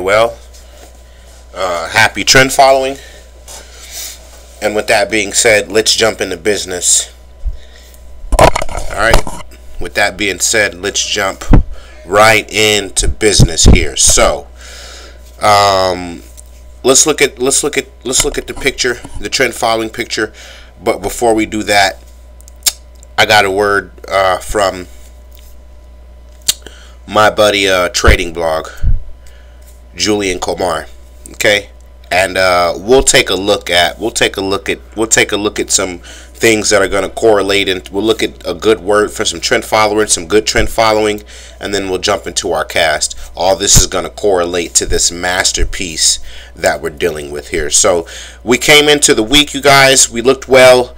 well. Happy trend following. And with that being said, let's jump into business. Alright, with that being said, let's jump right into business here. So let's look at the picture, the trend following picture. But before we do that, I got a word from my buddy trading blog, Julian Komar. Okay, and we'll take a look at some things that are going to correlate, and we'll look at a good word for some trend following, some good trend following, and then we'll jump into our cast. All this is going to correlate to this masterpiece that we're dealing with here. So we came into the week, you guys. We looked well.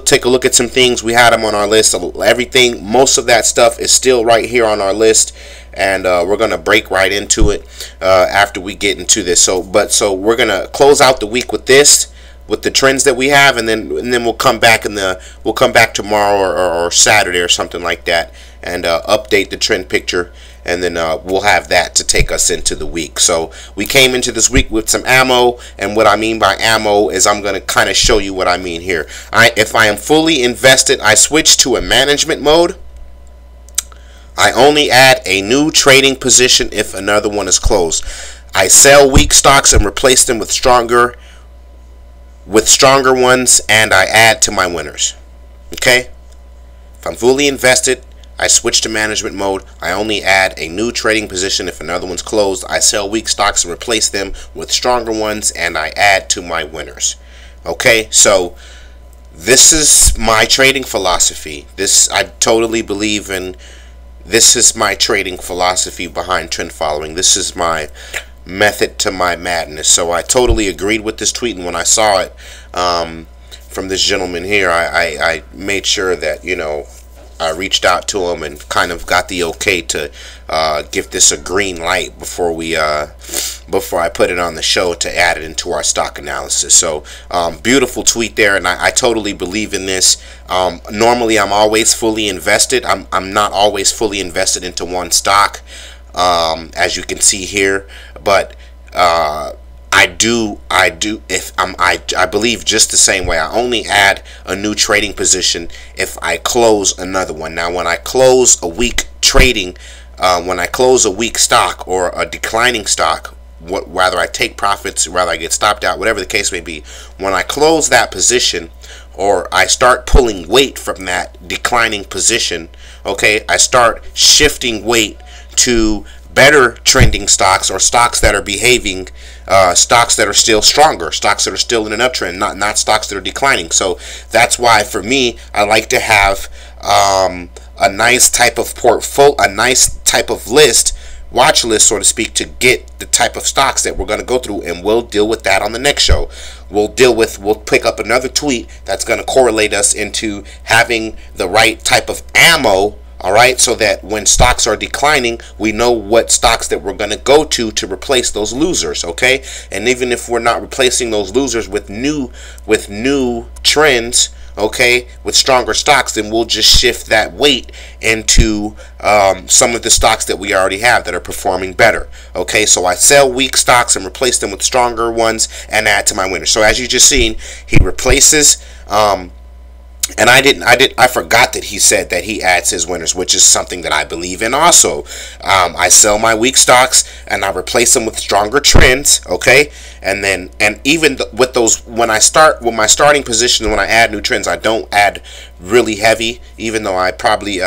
Take a look at some things. We had them on our list. Everything, most of that stuff is still right here on our list, and we're gonna break right into it after we get into this. So we're gonna close out the week with this, with the trends that we have, and then we'll come back tomorrow or Saturday or something like that, and update the trend picture, and then we'll have that to take us into the week. So we came into this week with some ammo, and what I mean by ammo is I'm going to kind of show you what I mean here. If I am fully invested, I switch to a management mode. I only add a new trading position if another one is closed. I sell weak stocks and replace them with stronger ones, and I add to my winners. Okay? If I'm fully invested, I switch to management mode. I only add a new trading position if another one's closed. I sell weak stocks and replace them with stronger ones, and I add to my winners. Okay, so this is my trading philosophy. I totally believe in. This is my trading philosophy behind trend following. This is my method to my madness. So I totally agreed with this tweet, and when I saw it from this gentleman here, I made sure that, you know, I reached out to him and kind of got the okay to give this a green light before I put it on the show to add it into our stock analysis. So beautiful tweet there, and I totally believe in this. Normally I'm always fully invested. I'm not always fully invested into one stock, as you can see here, but I believe just the same way. I only add a new trading position if I close another one. Now, when I close a weak trading, when I close a weak stock or a declining stock, whether I take profits, whether I get stopped out, whatever the case may be, when I close that position or I start pulling weight from that declining position, okay, I start shifting weight to better trending stocks, or stocks that are behaving, stocks that are still stronger, stocks that are still in an uptrend, not stocks that are declining. So that's why for me, I like to have a nice type of portfolio, a nice type of list, watch list, so to speak, to get the type of stocks that we're going to go through, and we'll deal with that on the next show. We'll pick up another tweet that's going to correlate us into having the right type of ammo. Alright, so that when stocks are declining, we know what stocks that we're going to go to replace those losers, okay? And even if we're not replacing those losers with new trends, okay, with stronger stocks, then we'll just shift that weight into some of the stocks that we already have that are performing better, okay? So I sell weak stocks and replace them with stronger ones and add to my winners. So as you just seen, he replaces and I forgot that he said that he adds his winners, which is something that I believe in also. I sell my weak stocks and I replace them with stronger trends, okay? And even with those, when I start with my starting position, when I add new trends, I don't add really heavy, even though I probably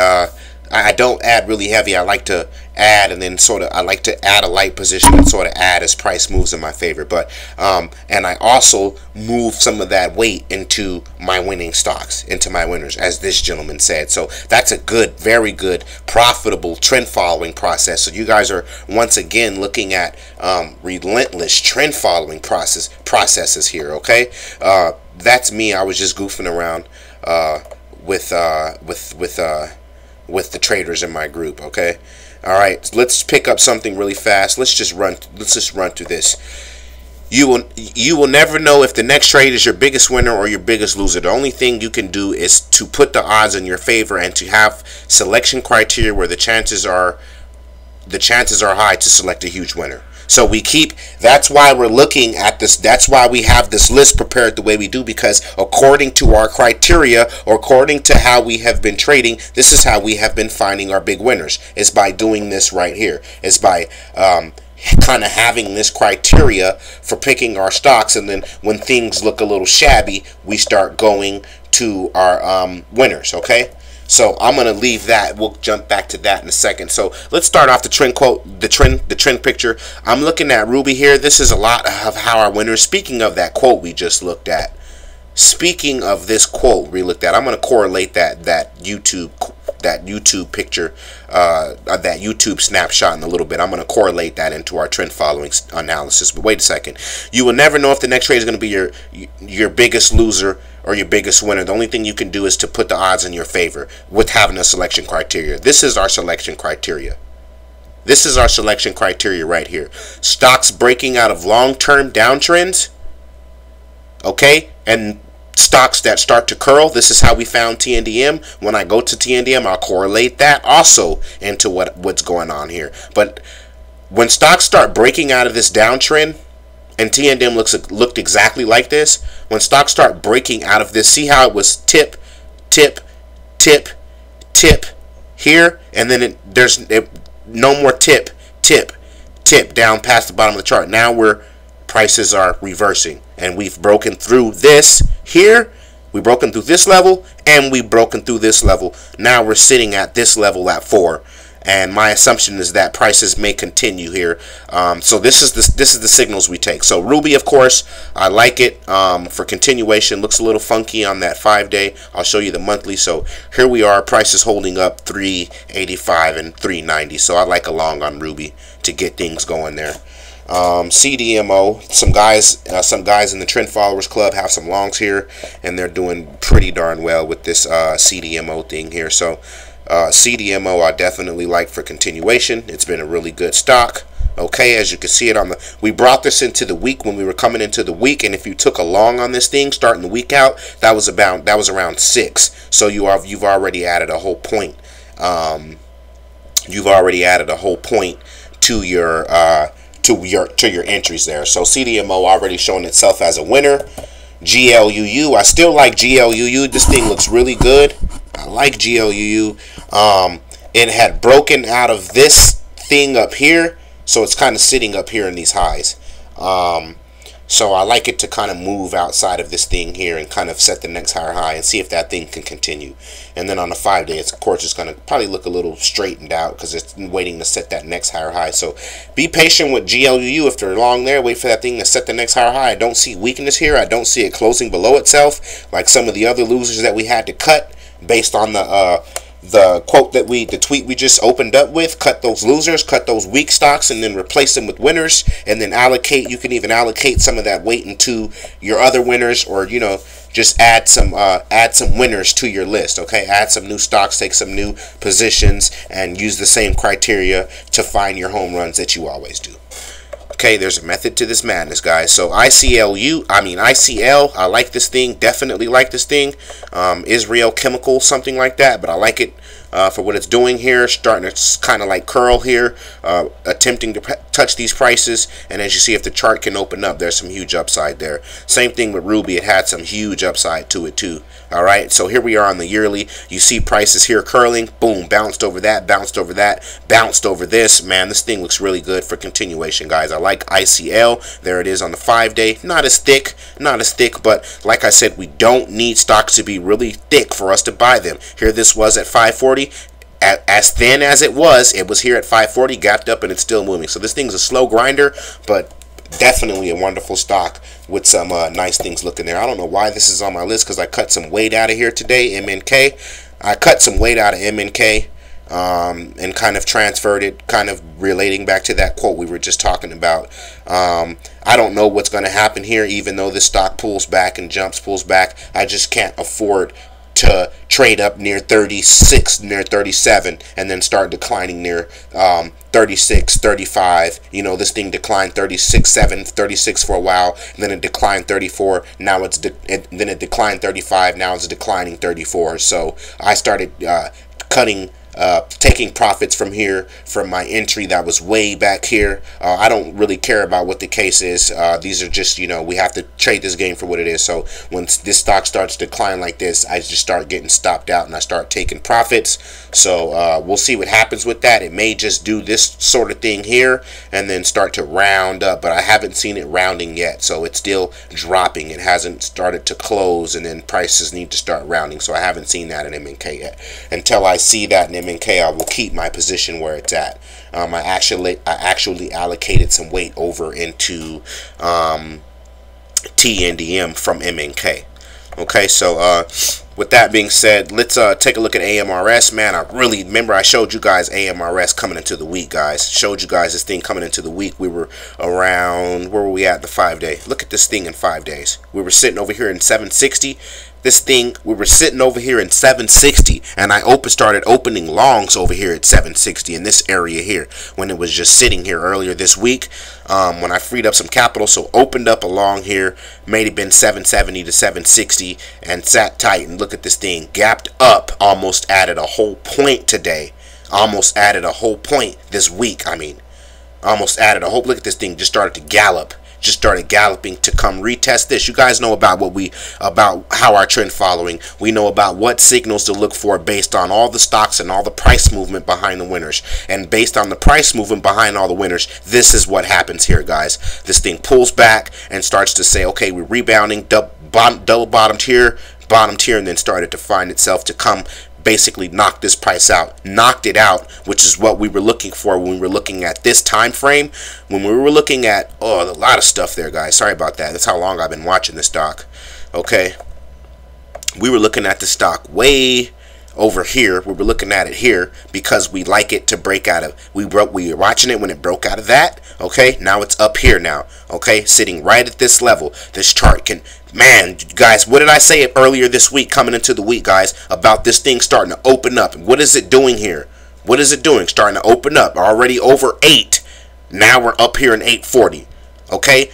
I don't add really heavy. I like to add, and then I like to add a light position and sort of add as price moves in my favor. But and I also move some of that weight into my winning stocks, into my winners, as this gentleman said. So that's a good, very good, profitable trend following process. So you guys are once again looking at relentless trend following processes here. Okay, that's me. I was just goofing around with the traders in my group. Okay, all right, let's pick up something really fast. Let's just run through this. You will never know if the next trade is your biggest winner or your biggest loser. The only thing you can do is to put the odds in your favor and to have selection criteria where the chances are high to select a huge winner. So that's why we're looking at this. That's why we have this list prepared the way we do, because according to our criteria, or according to how we have been trading, this is how we have been finding our big winners. It's by doing this right here. It's by kind of having this criteria for picking our stocks, and then when things look a little shabby, we start going to our winners. Okay, so I'm gonna leave that. We'll jump back to that in a second. So let's start off the trend quote, the trend picture. I'm looking at RUBI here. This is a lot of how our winners. Speaking of that quote we just looked at, speaking of this quote we looked at, I'm gonna correlate that YouTube picture, that YouTube snapshot in a little bit. I'm going to correlate that into our trend following analysis. But wait a second. You will never know if the next trade is going to be your biggest loser or your biggest winner. The only thing you can do is to put the odds in your favor with having a selection criteria. This is our selection criteria. This is our selection criteria right here. Stocks breaking out of long-term downtrends, okay, and stocks that start to curl. This is how we found TNDM. When I go to TNDM, I'll correlate that also into what's going on here. But when stocks start breaking out of this downtrend, and TNDM looked exactly like this, when stocks start breaking out of this, see how it was tip, tip, tip, tip here, and then there's no more tip, tip, tip down past the bottom of the chart. Now prices are reversing, and we've broken through this here. We've broken through this level, and we've broken through this level. Now we're sitting at this level at 4, and my assumption is that prices may continue here. So this is the signals we take. So RUBI, of course, I like it for continuation. Looks a little funky on that 5-day. I'll show you the monthly. So here we are, prices holding up 385 and 390. So I like a long on RUBI to get things going there. CDMO, some guys in the Trend Followers Club have some longs here, and they're doing pretty darn well with this CDMO thing here. So CDMO I definitely like for continuation. It's been a really good stock. Okay, as you can see it we brought this into the week when we were coming into the week, and if you took a long on this thing starting the week out, that was around 6. So you've already added a whole point. You've already added a whole point to your entries there. So CDMO already showing itself as a winner. GLUU, I still like GLUU. This thing looks really good. I like GLUU. It had broken out of this thing up here, so it's kind of sitting up here in these highs. So I like it to kind of move outside of this thing here and kind of set the next higher high and see if that thing can continue. And then on the 5-day, it's, of course, it's going to probably look a little straightened out because it's waiting to set that next higher high. So be patient with GLUU. If they're long there, wait for that thing to set the next higher high. I don't see weakness here. I don't see it closing below itself like some of the other losers that we had to cut based on the quote that the tweet we just opened up with. Cut those losers, cut those weak stocks, and then replace them with winners, and then allocate. You can even allocate some of that weight into your other winners, or just add some winners to your list. Okay, add some new stocks, take some new positions, and use the same criteria to find your home runs that you always do. Okay, there's a method to this madness, guys. So ICL, I like this thing, definitely like this thing. Israel Chemical, something like that, but I like it for what it's doing here. Starting to kind of like curl here, attempting to touch these prices, and as you see, if the chart can open up, there's some huge upside there. Same thing with RUBI, it had some huge upside to it too. Alright, so here we are on the yearly. You see prices here curling, boom, bounced over that, bounced over that, bounced over this. Man, this thing looks really good for continuation, guys. I like ICL. There it is on the 5-day. Not as thick, but like I said, we don't need stocks to be really thick for us to buy them. Here this was at 540. As thin as it was here at 540, gapped up, and it's still moving. So this thing's a slow grinder, but definitely a wonderful stock with some nice things looking there. I don't know why this is on my list, because I cut some weight out of here today. MNK, I cut some weight out of MNK and kind of transferred it, kind of relating back to that quote we were just talking about. I don't know what's going to happen here, even though this stock pulls back and jumps, pulls back. I just can't afford to trade up near 36, near 37, and then start declining near 36, 35. This thing declined 36, 7, 36 for a while, and then it declined 34. Now then it declined 35. Now it's declining 34. So I started cutting taking profits from here, from my entry that was way back here. I don't really care about what the case is. These are just, you know, we have to trade this game for what it is. So when this stock starts to decline like this, I just start getting stopped out and I start taking profits. So we'll see what happens with that. It may just do this sort of thing here and then start to round up, but I haven't seen it rounding yet. So it's still dropping. It hasn't started to close, and then prices need to start rounding. So I haven't seen that in MNK yet. Until I see that in MNK, I will keep my position where it's at. I actually allocated some weight over into TNDM from MNK. Okay, so with that being said, let's take a look at AMRS. Man, I really remember I showed you guys AMRS coming into the week, guys. Showed you guys this thing coming into the week. We were around, where were we at the 5 day? Look at this thing in 5 days. We were sitting over here in 760. This thing, we were sitting over here in 760, and I started opening longs over here at 760 in this area here when it was just sitting here earlier this week when I freed up some capital. So opened up a long here, may have been 770 to 760, and sat tight. And look at this thing, gapped up, almost added a whole point today, almost added a whole point this week. I mean, almost added a whole, look at this thing, just started to gallop. Just started galloping to come retest this. You guys know about about how our trend following. We know about what signals to look for based on all the stocks and all the price movement behind the winners. And based on the price movement behind all the winners, this is what happens here, guys. This thing pulls back and starts to say, okay, we're rebounding, double bottomed here, and then started to find itself to come basically knock this price out, knocked it out, which is what we were looking for when we were looking at this time frame. When we were looking at, oh, a lot of stuff there, guys. Sorry about that. That's how long I've been watching this stock. Okay, we were looking at the stock way over here. We were looking at it here because we like it to break out of. We were watching it when it broke out of that. Okay, now it's up here now. Okay, sitting right at this level. This chart can, man, guys, what did I say earlier this week, coming into the week, guys, about this thing starting to open up? What is it doing here? What is it doing? Starting to open up. Already over 8. Now we're up here in 840. Okay.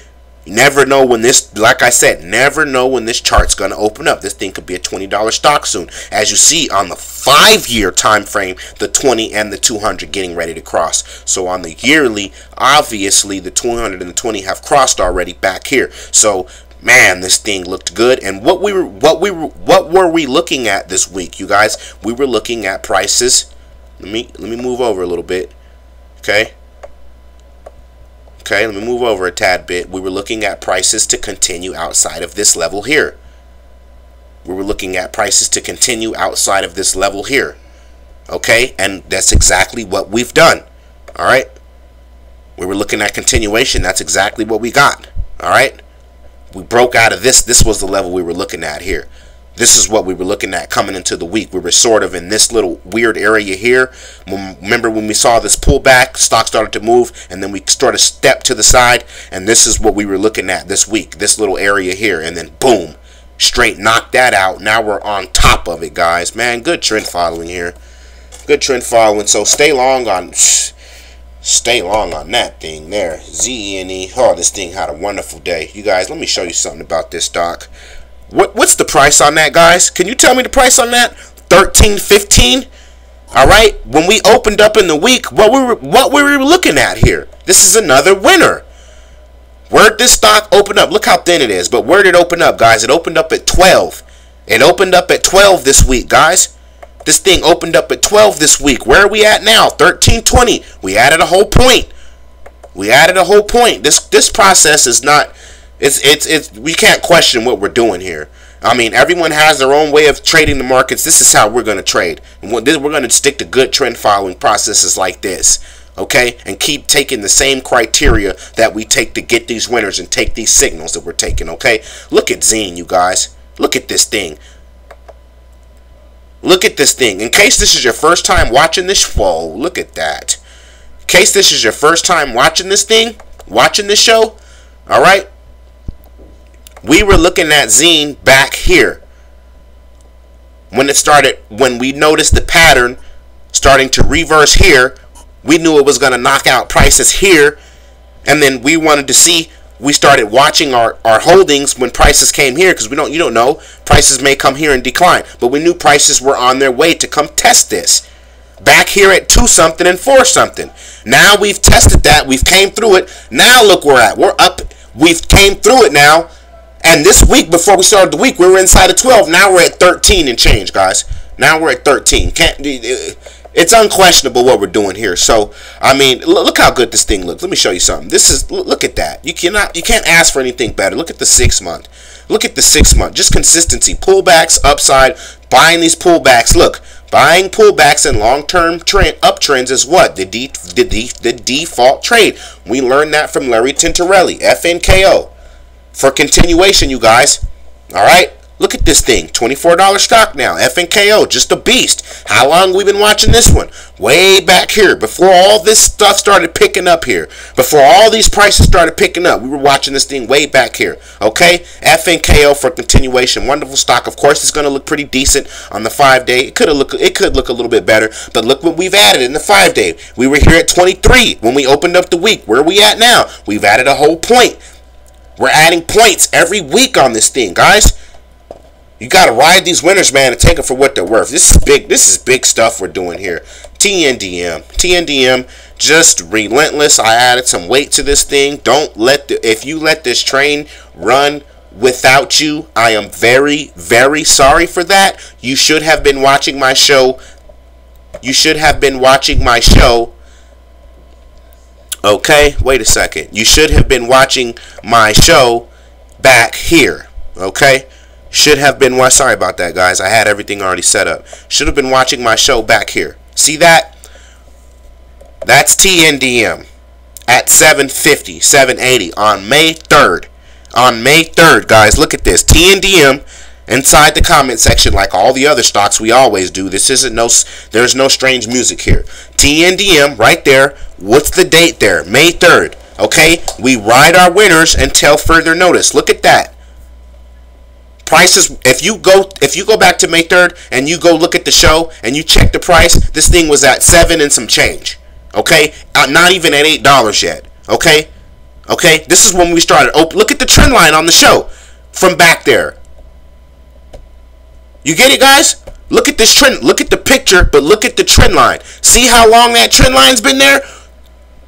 You never know when this, like I said, never know when this chart's going to open up. This thing could be a $20 stock soon. As you see on the 5-year time frame, the 20 and the 200 getting ready to cross. So on the yearly, obviously the 200 and the 20 have crossed already back here. So man, this thing looked good. And what were we looking at this week, you guys? We were looking at prices. Let me move over a little bit. Okay. Okay, let me move over a tad bit. We were looking at prices to continue outside of this level here. We were looking at prices to continue outside of this level here. Okay, and that's exactly what we've done. All right. We were looking at continuation. That's exactly what we got. All right. We broke out of this. This was the level we were looking at here. This is what we were looking at coming into the week. We were sort of in this little weird area here. Remember when we saw this pullback, stock started to move, and then we started to step to the side, and this is what we were looking at this week, this little area here, and then boom, straight knocked that out. Now we're on top of it, guys. Man, good trend following here. Good trend following. So stay long on that thing there. XENE. Oh, this thing had a wonderful day. You guys, let me show you something about this stock. What's the price on that, guys? Can you tell me the price on that? 13.15. All right. When we opened up in the week, what we were looking at here? This is another winner. Where'd this stock open up? Look how thin it is. But where did it open up, guys? It opened up at 12. It opened up at 12 this week, guys. This thing opened up at 12 this week. Where are we at now? 13.20. We added a whole point. We added a whole point. This process is not. We can't question what we're doing here. I mean, everyone has their own way of trading the markets. This is how we're going to trade. We're going to stick to good trend following processes like this. Okay? And keep taking the same criteria that we take to get these winners and take these signals that we're taking. Okay? Look at XENE, you guys. Look at this thing. Look at this thing. In case this is your first time watching this, whoa, look at that. In case this is your first time watching this thing, watching this show, all right? We were looking at XENE back here when it started, when we noticed the pattern starting to reverse here. We knew it was going to knock out prices here, and then we wanted to see. We started watching our holdings when prices came here, because you don't know, prices may come here and decline, but we knew prices were on their way to come test this. back here at 2 something and 4 something. Now we've tested that, we've came through it. Now look where we're at. We're up. We've came through it now. And this week, before we started the week, we were inside of 12. Now we're at 13 and change, guys. Now we're at 13. It's unquestionable what we're doing here. So, I mean, look how good this thing looks. Let me show you something. Look at that. You can't ask for anything better. Look at the 6 month. Look at the 6 month. Just consistency. Pullbacks, upside, buying these pullbacks. Look, buying pullbacks and long-term uptrends is what? The default trade. We learned that from Larry Tintorelli, FNKO. For continuation, you guys. All right? Look at this thing. $24 stock now. FNKO, just a beast. How long have we been watching this one? Way back here. Before all this stuff started picking up here. Before all these prices started picking up. We were watching this thing way back here. Okay? FNKO for continuation. Wonderful stock. Of course, it's going to look pretty decent on the 5-day. It could look a little bit better. But look what we've added in the 5-day. We were here at 23 when we opened up the week. Where are we at now? We've added a whole point. We're adding points every week on this thing, guys. You got to ride these winners, man, and take them for what they're worth. This is big. This is big stuff we're doing here. TNDM. TNDM, just relentless. I added some weight to this thing. If you let this train run without you, I am very, very sorry for that. You should have been watching my show. You should have been watching my show. Okay, wait a second. You should have been watching my show back here. Okay? Should have been, sorry about that, guys. I had everything already set up. Should have been watching my show back here. See that? That's TNDM at 750, 780 on May 3rd. On May 3rd, guys, look at this. TNDM inside the comment section like all the other stocks we always do. This isn't there's no strange music here. TNDM right there. What's the date there? May 3rd. Okay? We ride our winners until further notice. Look at that. Prices, if you go back to May 3rd and you go look at the show and you check the price, this thing was at 7 and some change. Okay? Not even at $8 yet. Okay? Okay? This is when we started. Oh, look at the trend line on the show from back there. You get it, guys? Look at this trend. Look at the picture, but look at the trend line. See how long that trend line's been there?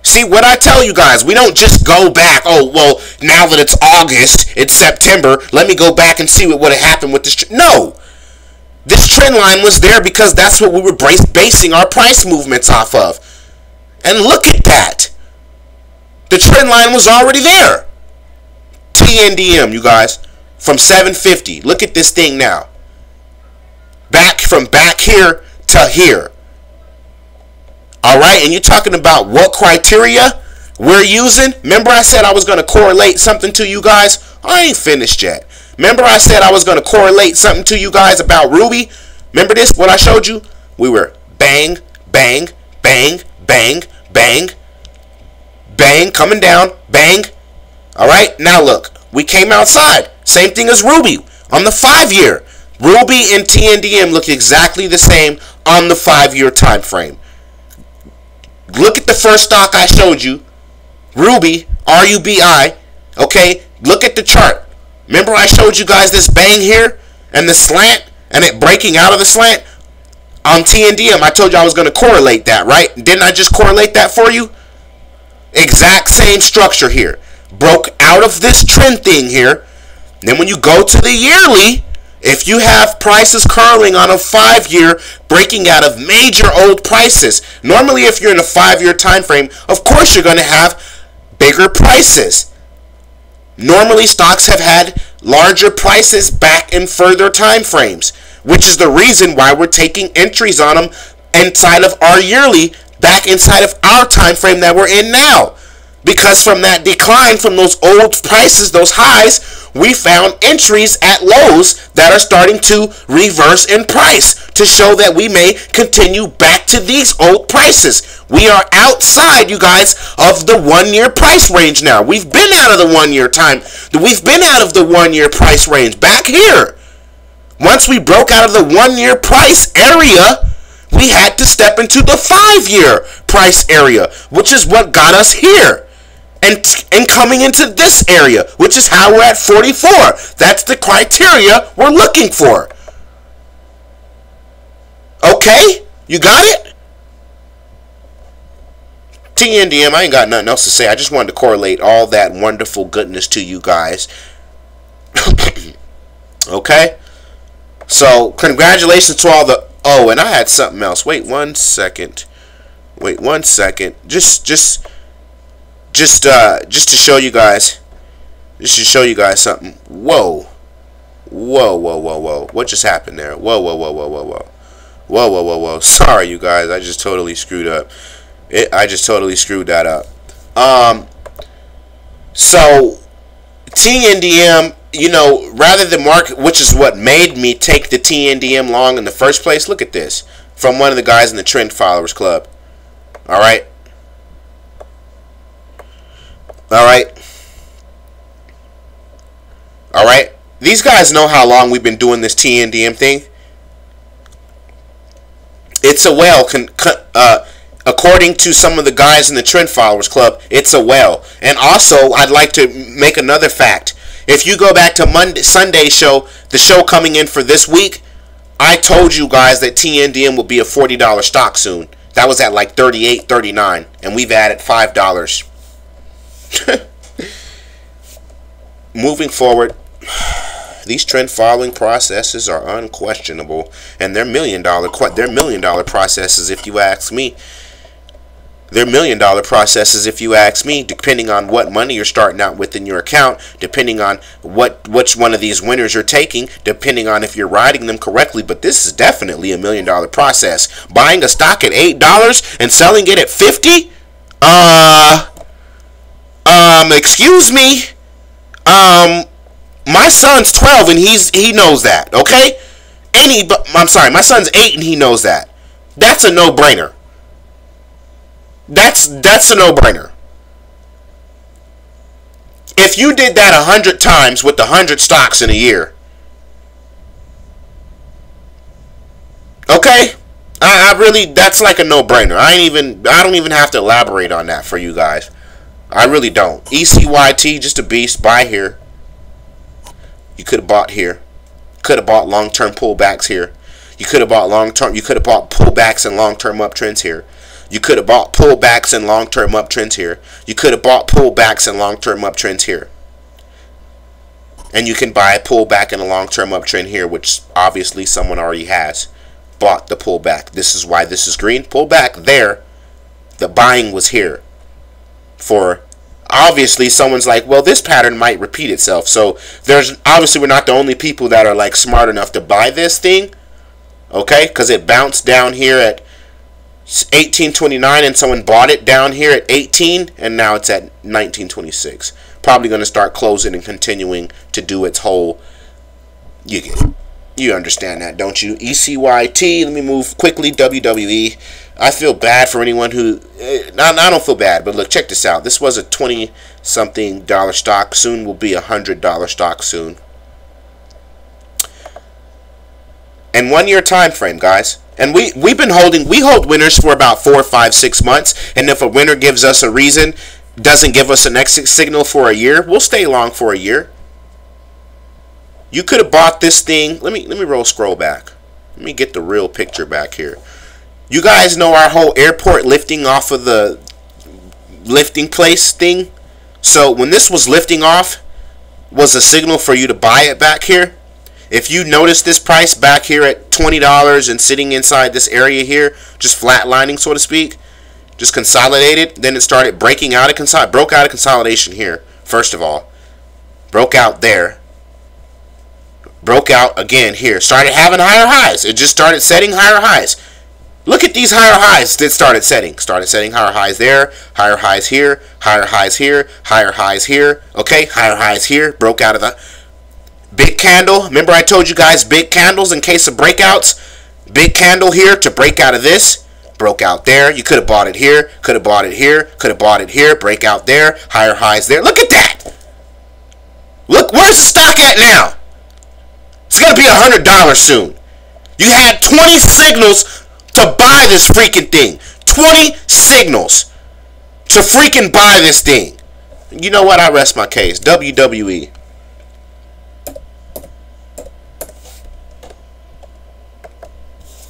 See, what I tell you guys, we don't just go back, oh, well, now that it's August, it's September, let me go back and see what would have happened with this. No. This trend line was there because that's what we were basing our price movements off of. And look at that. The trend line was already there. TNDM, you guys, from 750. Look at this thing now. From back here to here. Alright, and you're talking about what criteria we're using? Remember I said I was going to correlate something to you guys? I ain't finished yet. Remember I said I was going to correlate something to you guys about RUBI? Remember this, what I showed you? We were bang, bang, bang, bang, bang, bang, coming down, bang. Alright, now look, we came outside. Same thing as RUBI on the 5-year. RUBI and TNDM look exactly the same on the 5-year time frame. Look at the first stock I showed you, RUBI, RUBI, okay? Look at the chart. Remember I showed you guys this bang here and the slant and it breaking out of the slant? On TNDM, I told you I was going to correlate that, right? Didn't I just correlate that for you? Exact same structure here. Broke out of this trend thing here. Then when you go to the yearly, if you have prices curling on a 5-year, breaking out of major old prices, normally if you're in a 5-year time frame, of course you're going to have bigger prices. Normally stocks have had larger prices back in further time frames, which is the reason why we're taking entries on them inside of our yearly, back inside of our time frame that we're in now. Because from that decline, from those old prices, those highs, we found entries at lows that are starting to reverse in price to show that we may continue back to these old prices. We are outside, you guys, of the 1-year price range now. We've been out of the 1-year time. We've been out of the 1-year price range back here. Once we broke out of the 1-year price area, we had to step into the 5-year price area, which is what got us here. And coming into this area, which is how we're at 44. That's the criteria we're looking for. Okay? You got it? TNDM, I ain't got nothing else to say. I just wanted to correlate all that wonderful goodness to you guys. Okay? So, congratulations to all the... Oh, and I had something else. Wait 1 second. Wait 1 second. Just to show you guys. Just to show you guys something. Whoa. Whoa, whoa, whoa, whoa. What just happened there? Whoa, whoa, whoa, whoa, whoa, whoa. Whoa, whoa, whoa, whoa. Sorry, you guys. I just totally screwed up. I just totally screwed that up. So, TNDM, you know, rather than market, which is what made me take the TNDM long in the first place. Look at this. From one of the guys in the Trend Followers Club. Alright? Alright? Alright? These guys know how long we've been doing this TNDM thing. It's a whale. According to some of the guys in the Trend Followers Club, it's a whale. And also, I'd like to make another fact. If you go back to Sunday's show, the show coming in for this week, I told you guys that TNDM will be a $40 stock soon. That was at like $38, $39, and we've added $5. Moving forward, these trend following processes are unquestionable, and they're million dollar processes if you ask me. They're million dollar processes if you ask me, depending on what money you're starting out with in your account, depending on which one of these winners you're taking, depending on if you're riding them correctly. But this is definitely a $1 million process. Buying a stock at $8 and selling it at $50? Excuse me. My son's 12 and he knows that, okay? I'm sorry, my son's 8 and he knows that. That's a no-brainer. That's a no-brainer. If you did that 100 times with 100 stocks in a year, okay, I really, that's like a no-brainer. I don't even have to elaborate on that for you guys. I really don't. ECYT, just a beast. Buy here. You could have bought here. Could have bought long-term pullbacks here. You could have bought long-term. You could have bought pullbacks and long-term uptrends here. You could have bought pullbacks and long-term uptrends here. You could have bought pullbacks and long-term uptrends here. And you can buy a pullback and a long-term uptrend here, which obviously someone already has bought the pullback. This is why this is green. Pullback there. The buying was here. For obviously someone's like, well, this pattern might repeat itself. So there's obviously, we're not the only people that are like smart enough to buy this thing. Okay, because it bounced down here at 1829 and someone bought it down here at 18 and now it's at 1926. Probably going to start closing and continuing to do its whole, you understand that, don't you? ECYT, let me move quickly. WWE, I feel bad for anyone who, I don't feel bad, but look, check this out. This was a $20-something stock, soon will be a $100 stock soon. And 1 year time frame, guys. And we hold winners for about 4, 5, 6 months. And if a winner gives us a reason, doesn't give us an exit signal for a year, we'll stay long for a year. You could have bought this thing. Let me scroll back. Let me get the real picture back here. You guys know our whole airport lifting off of the lifting place thing. So when this was lifting off, was a signal for you to buy it back here. If you notice this price back here at $20 and sitting inside this area here, just flatlining, so to speak, just consolidated, then it started breaking out of broke out of consolidation here. First of all, broke out there, broke out again here, started having higher highs. It just started setting higher highs. Look at these higher highs that started setting higher highs there, higher highs here, higher highs here, higher highs here. Okay, higher highs here, broke out of the big candle. Remember I told you guys big candles in case of breakouts. Big candle here to break out of this. Broke out there. You could have bought it here. Could have bought it here. Could have bought it here. Break out there. Higher highs there. Look at that. Look, where's the stock at now? It's going to be $100 soon. You had 20 signals to buy this freaking thing. 20 signals to freaking buy this thing. You know what? I rest my case. WWE.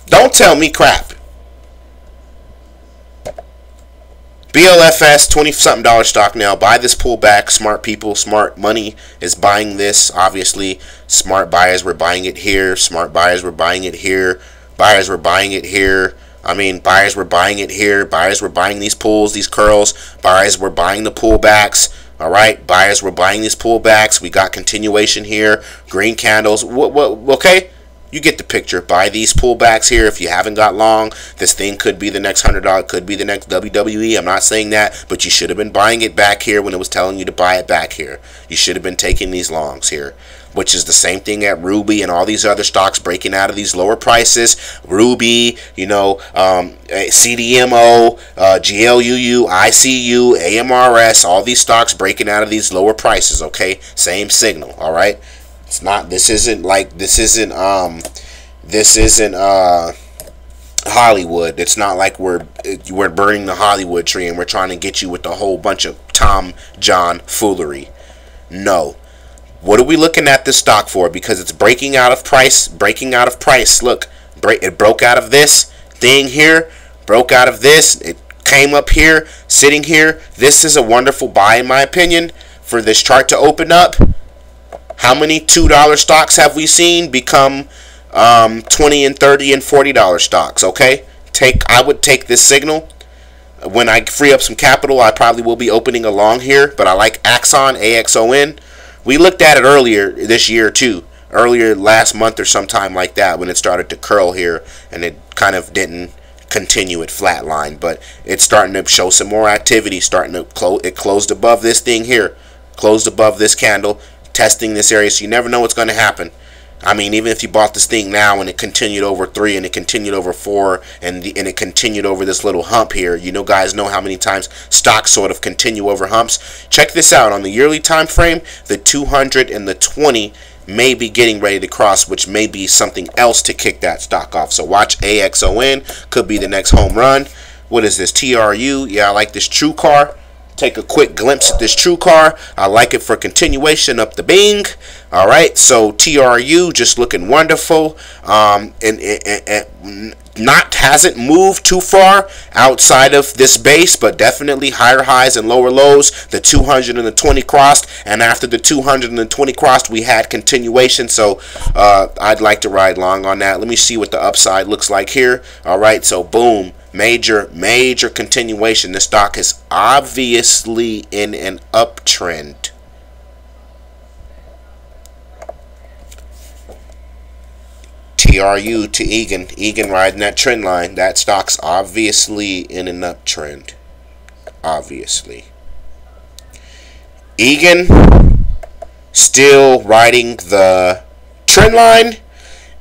Don't tell me crap. BLFS, $20-something stock now. Buy this pullback. Smart people, smart money is buying this. Obviously, smart buyers were buying it here. Smart buyers were buying it here. Buyers were buying it here. I mean, buyers were buying it here. Buyers were buying these pulls, these curls. Buyers were buying the pullbacks. All right, buyers were buying these pullbacks. We got continuation here. Green candles. Okay. You get the picture. Buy these pullbacks here. If you haven't got long, this thing could be the next $100, could be the next WWE. I'm not saying that, but you should have been buying it back here when it was telling you to buy it back here. You should have been taking these longs here, which is the same thing at RUBI and all these other stocks breaking out of these lower prices. RUBI, you know, CDMO, GLUU, ICU, AMRS, all these stocks breaking out of these lower prices, okay? Same signal, all right? It's not, this isn't Hollywood. It's not like we're burning the Hollywood tree and we're trying to get you with a whole bunch of Tom John foolery. No. What are we looking at this stock for? Because it's breaking out of price, Look, it broke out of this thing here, broke out of this, it came up here, sitting here. This is a wonderful buy in my opinion for this chart to open up. How many $2 stocks have we seen become $20 and $30 and $40 stocks? Okay, I would take this signal. When I free up some capital, I probably will be opening a long here. But I like AXON, AXON. We looked at it earlier this year too, earlier last month or sometime like that, when it started to curl here, and it kind of didn't continue, it flatlined, but it's starting to show some more activity. Starting to close. It closed above this thing here, closed above this candle. Testing this area, so you never know what's going to happen. I mean, even if you bought this thing now and it continued over 3 and it continued over 4 and it continued over this little hump here, you know, guys know how many times stocks sort of continue over humps. Check this out. On the yearly time frame, the 200 and the 20 may be getting ready to cross, which may be something else to kick that stock off. So watch AXON, could be the next home run. What is this? TRU. Yeah, I like this True Car. Take a quick glimpse at this True Car. I like it for continuation up the Bing. All right, so TRU just looking wonderful. Hasn't moved too far outside of this base, but definitely higher highs and lower lows. The 200 and the 20 crossed, and after the 200 and the 20 crossed, we had continuation. So I'd like to ride long on that. Let me see what the upside looks like here. All right, so boom. Major continuation. This stock is obviously in an uptrend. TRU to EGAN. EGAN riding that trend line. That stock's obviously in an uptrend. Obviously. EGAN still riding the trend line.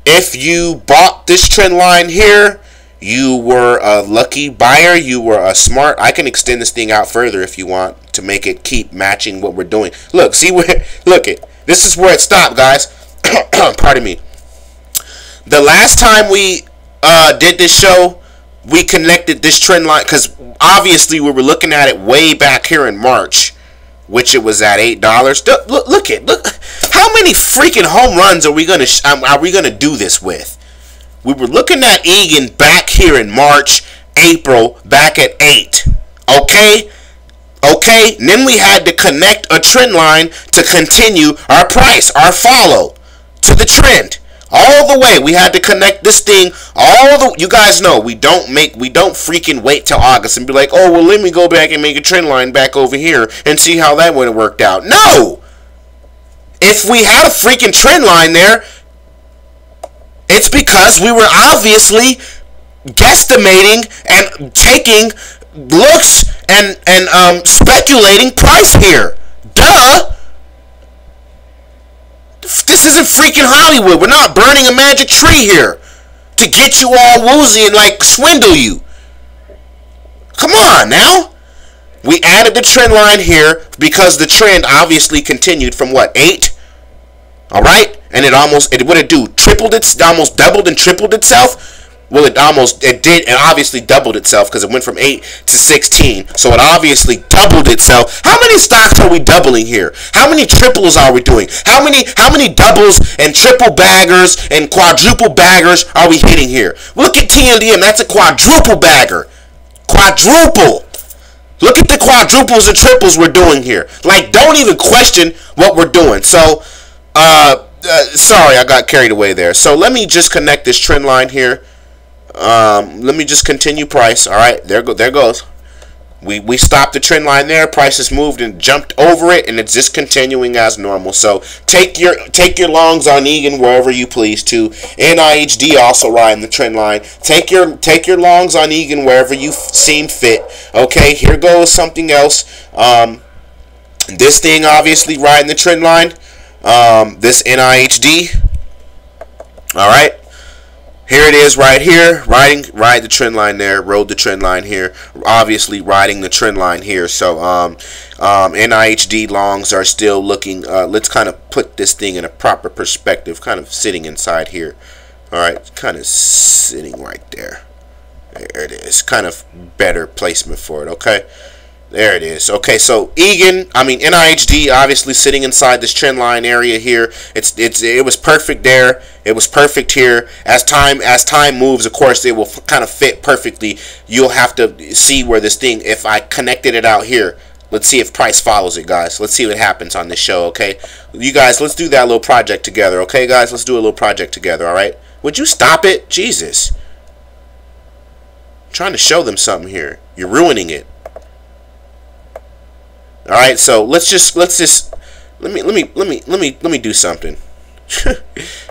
If you bought this trend line here, you were a lucky buyer. You were a smart. I can extend this thing out further if you want to make it keep matching what we're doing. Look, see where? Look it. This is where it stopped, guys. Pardon me. The last time we did this show, we connected this trend line because obviously we were looking at it way back here in March, which it was at $8. Look how many freaking home runs are we gonna do this with? We were looking at EGAN back here in March, April, back at 8. Okay? Okay? And then we had to connect a trend line to continue our price, our follow to the trend. All the way. We had to connect this thing you guys know, we don't freaking wait till August and be like, "Oh, well, let me go back and make a trend line back over here and see how that would have worked out." No! If we had a freaking trend line there, it's because we were obviously guesstimating and taking looks and speculating price here. Duh! This isn't freaking Hollywood. We're not burning a magic tree here to get you all woozy and like swindle you. Come on now. We added the trend line here because the trend obviously continued from what, 8? All right, and what it do? Almost doubled and tripled itself. Well, it obviously doubled itself because it went from 8 to 16. So it obviously doubled itself. How many stocks are we doubling here? How many triples are we doing? How many doubles and triple baggers and quadruple baggers are we hitting here? Look at TNDM. That's a quadruple bagger. Quadruple. Look at the quadruples and triples we're doing here. Like, don't even question what we're doing. So, sorry, I got carried away there. So let me just connect this trend line here. Let me just continue price. All right, there goes. We stopped the trend line there. Prices moved and jumped over it, and it's just continuing as normal. So take your longs on EGAN wherever you please too. NIHD also riding the trend line. Take your longs on EGAN wherever you seem fit. Okay, here goes something else. This thing obviously riding the trend line. This NIHD. All right. Here it is right here, ride the trend line there, rode the trend line here, obviously riding the trend line here. So NIHD longs are still looking, let's kind of put this thing in a proper perspective, kind of sitting inside here. All right, kind of sitting right there. There it is, kind of better placement for it, okay? There it is. Okay, so NIHD obviously sitting inside this trend line area here. It was perfect there. It was perfect here. As time moves, of course, it will kind of fit perfectly. You'll have to see where this thing, if I connected it out here, let's see if price follows it, guys. Let's see what happens on this show, okay? You guys, let's do that little project together, okay, guys? Let's do a little project together, all right? Would you stop it? Jesus. I'm trying to show them something here. You're ruining it. All right, so let me do something.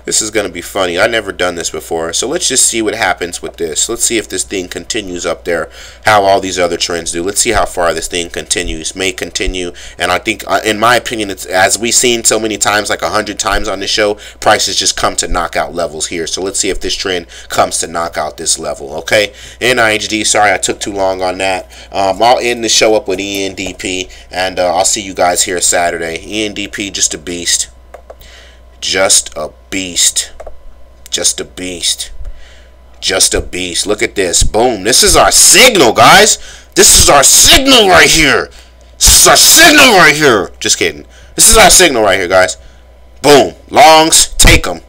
This is gonna be funny. I've never done this before, so let's just see what happens with this. Let's see if this thing continues up there, how all these other trends do. Let's see how far this thing continues. May continue, and I think, in my opinion, it's, as we've seen so many times, like 100 times on this show, prices just come to knockout levels here. So let's see if this trend comes to knock out this level. Okay, NIHD. Sorry, I took too long on that. I'll end the show up with ENDP, and I'll see you guys here Saturday. ENDP, just a beast. Just a beast. Just a beast. Just a beast. Look at this. Boom. This is our signal, guys. This is our signal right here. This is our signal right here. Just kidding. This is our signal right here, guys. Boom. Longs. Take them.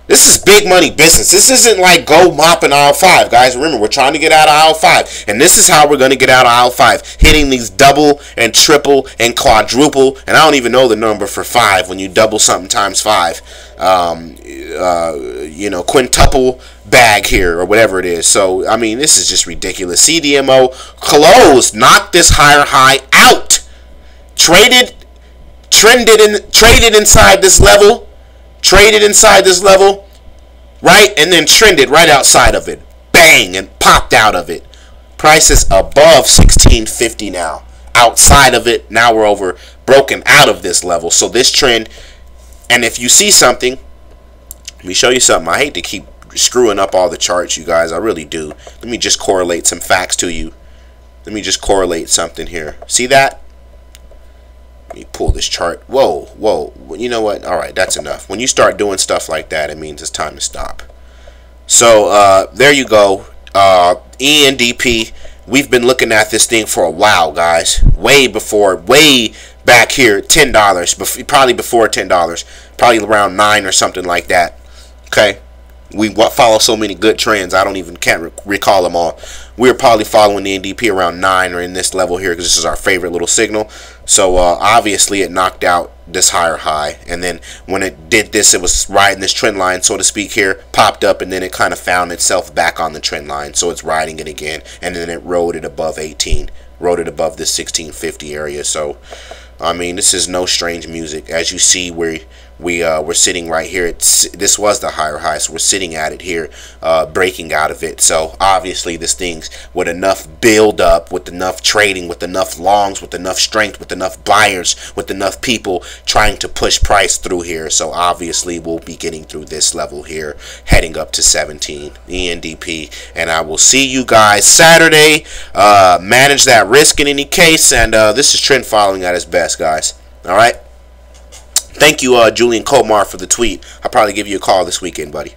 This is big money business. This isn't like go mopping aisle 5, guys. Remember, we're trying to get out of aisle 5. And this is how we're going to get out of aisle 5. Hitting these double and triple and quadruple. And I don't even know the number for 5 when you double something times 5. You know, quintuple bag here or whatever it is. So, I mean, this is just ridiculous. CDMO closed. Knocked this higher high out. Traded inside this level. Traded inside this level, right, and then trended right outside of it. Bang, and popped out of it. Price is above 1650 now. Outside of it, now we're broken out of this level. So this trend, and if you see something, let me show you something. I hate to keep screwing up all the charts, you guys. I really do. Let me just correlate some facts to you. Let me just correlate something here. See that? Let me pull this chart. Whoa, whoa. You know what? All right, that's enough. When you start doing stuff like that, it means it's time to stop. So, there you go. ENDP. We've been looking at this thing for a while, guys. Way back here, $10. Probably before $10. Probably around 9 or something like that. Okay? We follow so many good trends, can't recall them all. We're probably following the NDP around 9 or in this level here because this is our favorite little signal. So obviously it knocked out this higher high, and then when it did this, it was riding this trend line, so to speak here, popped up, and then it kind of found itself back on the trend line, so it's riding it again, and then it rode it above 18, rode it above this 1650 area. So I mean, this is no strange music. As you see, we're sitting right here. This was the higher high, so we're sitting at it here, breaking out of it. So obviously this thing's with enough build up, with enough trading, with enough longs, with enough strength, with enough buyers, with enough people trying to push price through here. So obviously we'll be getting through this level here, heading up to 17 ENDP. And I will see you guys Saturday. Manage that risk in any case, and this is trend following at its best, guys. All right. Thank you, Julian Komar, for the tweet. I'll probably give you a call this weekend, buddy.